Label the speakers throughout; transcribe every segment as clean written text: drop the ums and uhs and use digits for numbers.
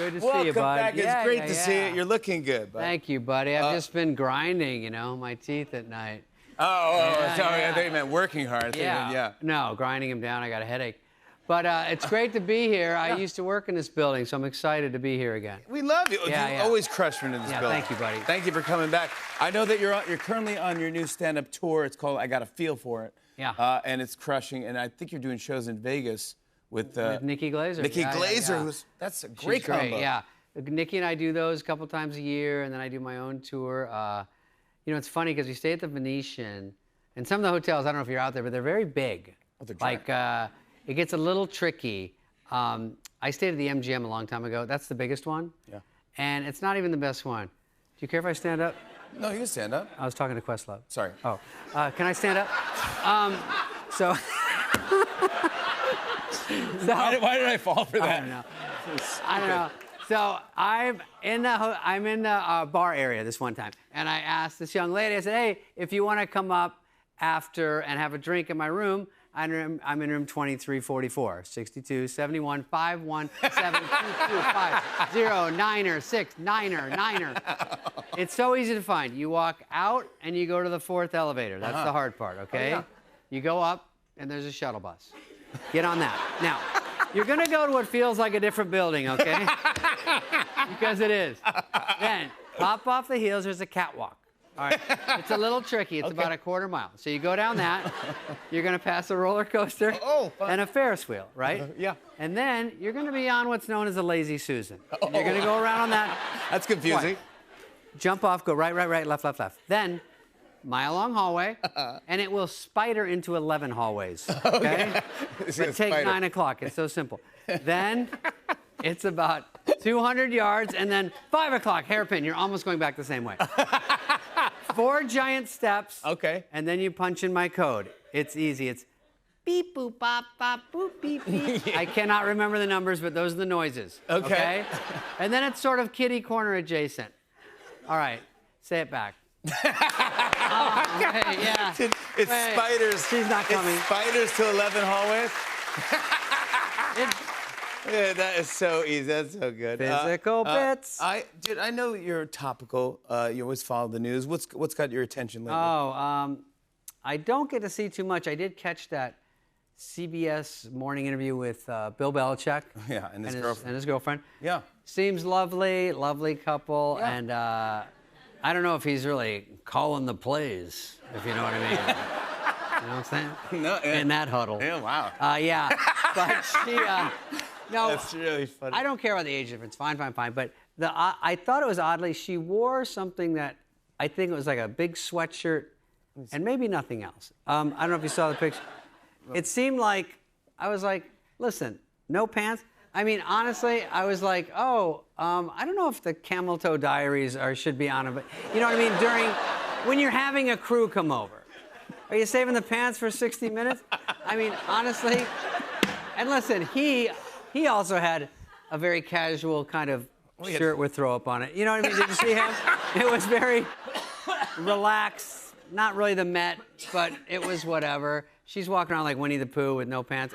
Speaker 1: Good to see you, bud.
Speaker 2: Welcome back.
Speaker 1: Yeah,
Speaker 2: It's great
Speaker 1: yeah,
Speaker 2: to see
Speaker 1: yeah.
Speaker 2: you. You're looking good, bud.
Speaker 1: Thank you, buddy. I've just been grinding, my teeth at night.
Speaker 2: Sorry.
Speaker 1: yeah.
Speaker 2: I thought you meant working hard. Yeah.
Speaker 1: No, grinding them down. I got a headache. But it's great to be here. I used to work in this building, so I'm excited to be here again.
Speaker 2: We love you.
Speaker 1: Yeah,
Speaker 2: You
Speaker 1: yeah.
Speaker 2: always crush me in this building.
Speaker 1: Thank you, buddy.
Speaker 2: Thank you for coming back. I know that you're currently on your new stand-up tour. It's called I Got a Feel for It.
Speaker 1: Yeah.
Speaker 2: And it's crushing. And I think you're doing shows in Vegas with
Speaker 1: Nikki Glazer.
Speaker 2: Nikki
Speaker 1: Yeah,
Speaker 2: Glazer,
Speaker 1: yeah.
Speaker 2: that's a great
Speaker 1: She's great,
Speaker 2: combo.
Speaker 1: yeah. Nikki and I do those a couple times a year, and then I do my own tour. It's funny because we stay at the Venetian, and some of the hotels, I don't know if you're out there, but they're very big.
Speaker 2: Oh, they're
Speaker 1: like, it gets a little tricky. I stayed at the MGM a long time ago. That's the biggest one.
Speaker 2: Yeah.
Speaker 1: And it's not even the best one. Do you care if I stand up?
Speaker 2: No, you can stand up.
Speaker 1: I was talking to Questlove.
Speaker 2: Sorry.
Speaker 1: Oh, can I stand up? So.
Speaker 2: Why did I fall for that?
Speaker 1: I don't know. I don't know. So I'm in the bar area this one time, and I asked this young lady. I said, "Hey, if you want to come up after and have a drink in my room, I'm in room 2344, 62 71 51 7225 09 6 9. It's so easy to find. You walk out and you go to the fourth elevator. That's the hard part. Okay.
Speaker 2: Oh, yeah.
Speaker 1: You go up and there's a shuttle bus. Get on that. Now, you're going to go to what feels like a different building, okay? Because it is. Then, pop off the heels, there's a catwalk. All right. It's a little tricky. It's about a quarter mile. So you go down that. You're going to pass a roller coaster and a Ferris wheel, right?
Speaker 2: Yeah.
Speaker 1: And then you're going to be on what's known as a Lazy Susan. And you're going to go around on that.
Speaker 2: That's confusing.
Speaker 1: Jump off, go right, left. Then, mile-long hallway, and it will spider into 11 hallways, okay? But take 9 o'clock. It's so simple. Then it's about 200 yards, and then 5 o'clock, hairpin. You're almost going back the same way. 4 giant steps.
Speaker 2: Okay.
Speaker 1: And then you punch in my code. It's easy. It's beep, boop, bop, bop, boop, beep, beep. I cannot remember the numbers, but those are the noises.
Speaker 2: Okay.
Speaker 1: And then it's sort of kitty corner adjacent. All right. Say it back. Okay, yeah.
Speaker 2: It's
Speaker 1: Wait,
Speaker 2: spiders.
Speaker 1: She's not coming.
Speaker 2: It's spiders to 11 hallways. Yeah, that is so easy. That's so good.
Speaker 1: Physical bits.
Speaker 2: I know you're topical. You always follow the news. What's got your attention lately?
Speaker 1: I don't get to see too much. I did catch that CBS morning interview with Bill Belichick.
Speaker 2: Yeah, and his girlfriend.
Speaker 1: Yeah. Seems lovely couple, and I don't know if he's really calling the plays, if you know what I mean. You know what I'm saying?
Speaker 2: No,
Speaker 1: in that huddle.
Speaker 2: Yeah, wow.
Speaker 1: Yeah, but she, no.
Speaker 2: That's really funny.
Speaker 1: I don't care about the age difference. Fine. But I thought it was oddly, she wore something that I think it was like a big sweatshirt and maybe nothing else. I don't know if you saw the picture. It seemed like, I was like, listen, no pants. I mean, honestly, I was like, I don't know if the Camel Toe Diaries should be on it, but you know what I mean? When you're having a crew come over, are you saving the pants for 60 minutes? I mean, honestly, and listen, he also had a very casual kind of shirt with throw up on it. You know what I mean? Did you see him? It was very relaxed, not really the Met, but it was whatever. She's walking around like Winnie the Pooh with no pants.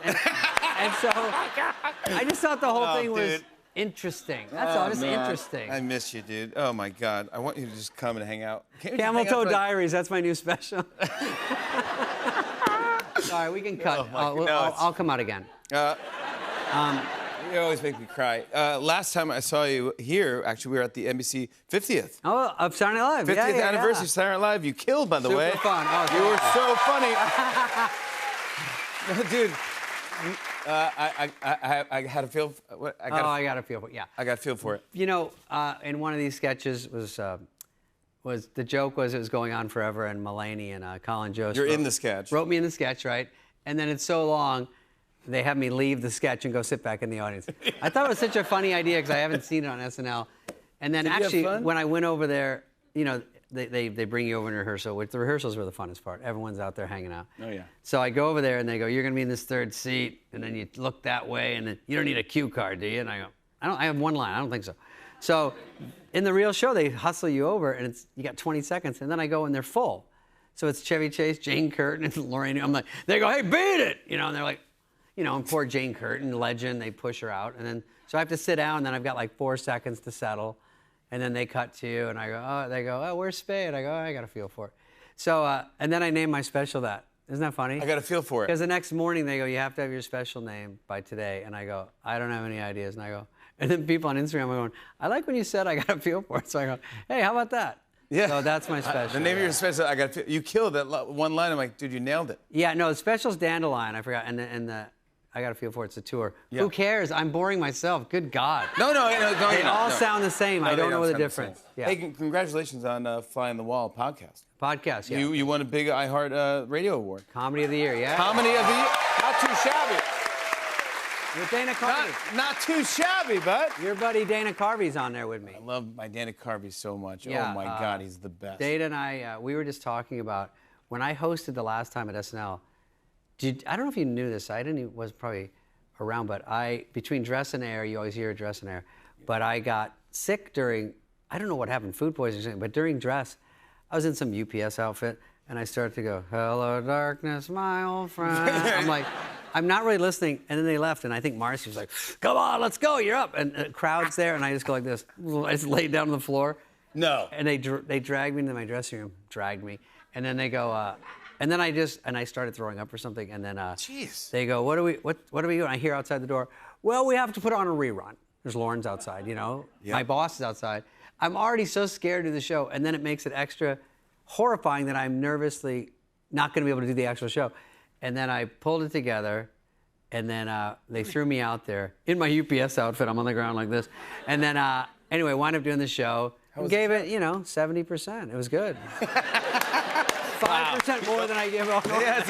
Speaker 1: And so I just thought the whole thing was interesting. That's all, just interesting.
Speaker 2: I miss you, dude. Oh, my God. I want you to just come and hang out.
Speaker 1: Camel Toe Diaries, that's my new special. Sorry, we can cut. I'll come out again.
Speaker 2: You always make me cry. Last time I saw you here, actually, we were at the NBC 50th.
Speaker 1: Oh, of Saturday Night Live.
Speaker 2: 50th anniversary of Saturday Night Live. You killed, by the way.
Speaker 1: Super fun. Oh,
Speaker 2: you were so funny. Dude. I had a feel. I got a feel for it. Yeah. I got a feel for it.
Speaker 1: You know, in one of these sketches was the joke was it was going on forever, and Mulaney and Colin Jost.
Speaker 2: You're in the sketch.
Speaker 1: Wrote me in the sketch, right? And then it's so long, they have me leave the sketch and go sit back in the audience. I thought it was such a funny idea because I haven't seen it on SNL. And then actually, when I went over there, you know, they bring you over in rehearsal, which the rehearsals were the funnest part. Everyone's out there hanging out.
Speaker 2: Oh, yeah.
Speaker 1: So I go over there, and they go, you're going to be in this third seat, and then you look that way, and then, you don't need a cue card, do you? And I go, I have one line. I don't think so. So in the real show, they hustle you over, and you got 20 seconds, and then I go, and they're full. So it's Chevy Chase, Jane Curtin, and Lorraine. I'm like, they go, hey, beat it! You know, and they're like, you know, and poor Jane Curtin, legend, they push her out, and then So I have to sit down, and then I've got like 4 seconds to settle. And then they cut to you, and I go, oh, they go, oh, where's Spade? I go, oh, I got a feel for it. So, and then I named my special that. Isn't that funny?
Speaker 2: I got a feel for it.
Speaker 1: Because the next morning they go, you have to have your special name by today. And I go, I don't have any ideas. And I go, and then people on Instagram are going, I like when you said I got a feel for it. So I go, hey, how about that?
Speaker 2: Yeah.
Speaker 1: So that's my special.
Speaker 2: The name of your special, I got. You killed that one line. I'm like, dude, you nailed it.
Speaker 1: Yeah, no, the special's Dandelion. I forgot. And the I got a feel for it. It's a tour.
Speaker 2: Yeah.
Speaker 1: Who cares? I'm boring myself. Good God.
Speaker 2: No,
Speaker 1: They all sound the same.
Speaker 2: No,
Speaker 1: I
Speaker 2: they
Speaker 1: don't know the
Speaker 2: sound the
Speaker 1: difference.
Speaker 2: same.
Speaker 1: Yeah.
Speaker 2: Hey, congratulations on Fly on the Wall podcast.
Speaker 1: Podcast, yeah.
Speaker 2: You won a big iHeart Radio Award.
Speaker 1: Comedy of the Year, yeah.
Speaker 2: Comedy of the Year. Not too shabby.
Speaker 1: With Dana Carvey.
Speaker 2: Not too shabby, bud.
Speaker 1: Your buddy Dana Carvey's on there with me.
Speaker 2: I love my Dana Carvey so much.
Speaker 1: Yeah,
Speaker 2: oh my God, he's the best.
Speaker 1: Dana and I, we were just talking about when I hosted the last time at SNL. I don't know if you knew this. Was probably around, but between Dress and Air, you always hear Dress and Air, but I got sick during, I don't know what happened, food poisoning or something, but during Dress, I was in some UPS outfit, and I started to go, hello, darkness, my old friend. I'm like, I'm not really listening, and then they left, and I think Marcy was like, come on, let's go, you're up, and the crowd's there, and I just go like this. I just laid down on the floor.
Speaker 2: No.
Speaker 1: And they dragged me into my dressing room, and then they go, and then I started throwing up or something, and then
Speaker 2: Jeez.
Speaker 1: they go, what do we do? And I hear outside the door, well, we have to put on a rerun. There's Lauren's outside, you know?
Speaker 2: Yep.
Speaker 1: My boss is outside. I'm already so scared to do the show, and then it makes it extra horrifying that I'm nervously not going to be able to do the actual show. And then I pulled it together, and then they threw me out there in my UPS outfit. I'm on the ground like this. And then, anyway, wound up doing the show. Gave it, 70%. It was good. 5% more than I give all.
Speaker 2: Yeah,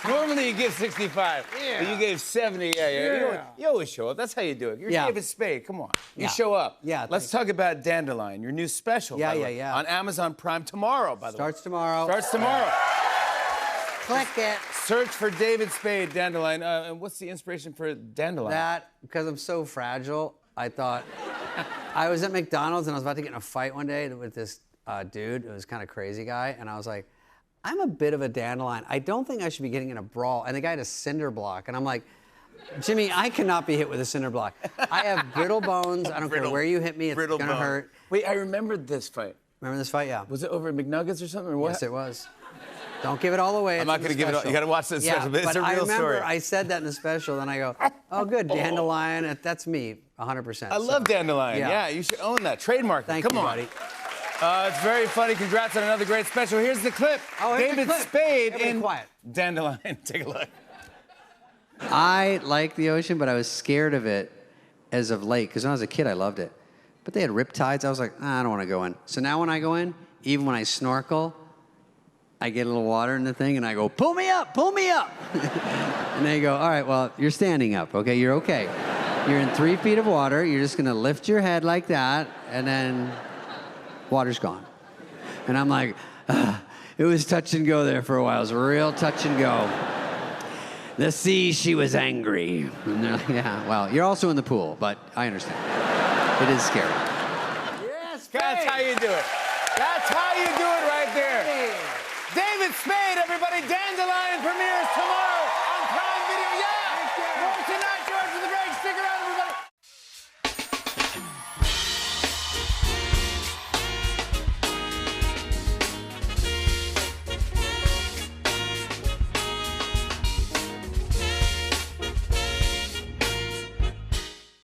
Speaker 2: normally you give 65.
Speaker 1: Yeah.
Speaker 2: But you gave 70. Yeah. You always show up. That's how you do it. You're David Spade. Come on. You show up.
Speaker 1: Yeah.
Speaker 2: Let's talk about Dandelion, your new special.
Speaker 1: Yeah,
Speaker 2: by the way,
Speaker 1: yeah.
Speaker 2: on Amazon Prime tomorrow, by the way.
Speaker 1: Starts tomorrow.
Speaker 2: Starts tomorrow.
Speaker 1: Click it.
Speaker 2: Search for David Spade, Dandelion. And what's the inspiration for Dandelion?
Speaker 1: That, because I'm so fragile, I thought, I was at McDonald's and I was about to get in a fight one day with this dude who was kind of crazy guy, and I was like, I'm a bit of a dandelion. I don't think I should be getting in a brawl. And the guy had a cinder block, and I'm like, Jimmy, I cannot be hit with a cinder block. I have brittle bones. I don't care where you hit me, it's gonna hurt.
Speaker 2: Wait, I remembered this fight.
Speaker 1: Remember this fight? Yeah.
Speaker 2: Was it over at McNuggets or something? Or what?
Speaker 1: Yes, it was. Don't give it all away.
Speaker 2: I'm not going to give it all. You got to watch this special, but it's a real
Speaker 1: I remember
Speaker 2: story.
Speaker 1: I said that in the special, and I go, oh, good, Dandelion. That's me, 100%.
Speaker 2: I love Dandelion.
Speaker 1: Yeah.
Speaker 2: Yeah, you should own that. Trademark it.
Speaker 1: Thank
Speaker 2: Come
Speaker 1: you,
Speaker 2: on.
Speaker 1: buddy.
Speaker 2: It's very funny. Congrats on another great special. Here's the clip.
Speaker 1: Oh, here's the
Speaker 2: David
Speaker 1: clip.
Speaker 2: Spade
Speaker 1: Everybody
Speaker 2: in
Speaker 1: quiet.
Speaker 2: Dandelion. Take a look.
Speaker 1: I like the ocean, but I was scared of it as of late, because when I was a kid, I loved it. But they had riptides. I was like, I don't want to go in. So now when I go in, even when I snorkel, I get a little water in the thing, and I go, pull me up, pull me up. And they go, all right, well, you're standing up, okay? You're okay. You're in 3 feet of water. You're just going to lift your head like that, and then water's gone. And I'm like, it was touch and go there for a while. It was real touch and go. The sea, she was angry. And they're like, yeah, well, you're also in the pool, but I understand. It is scary.
Speaker 2: Yes, that's how you do it. That's how you do it right there. David Spade, everybody. Dandelion premieres tomorrow.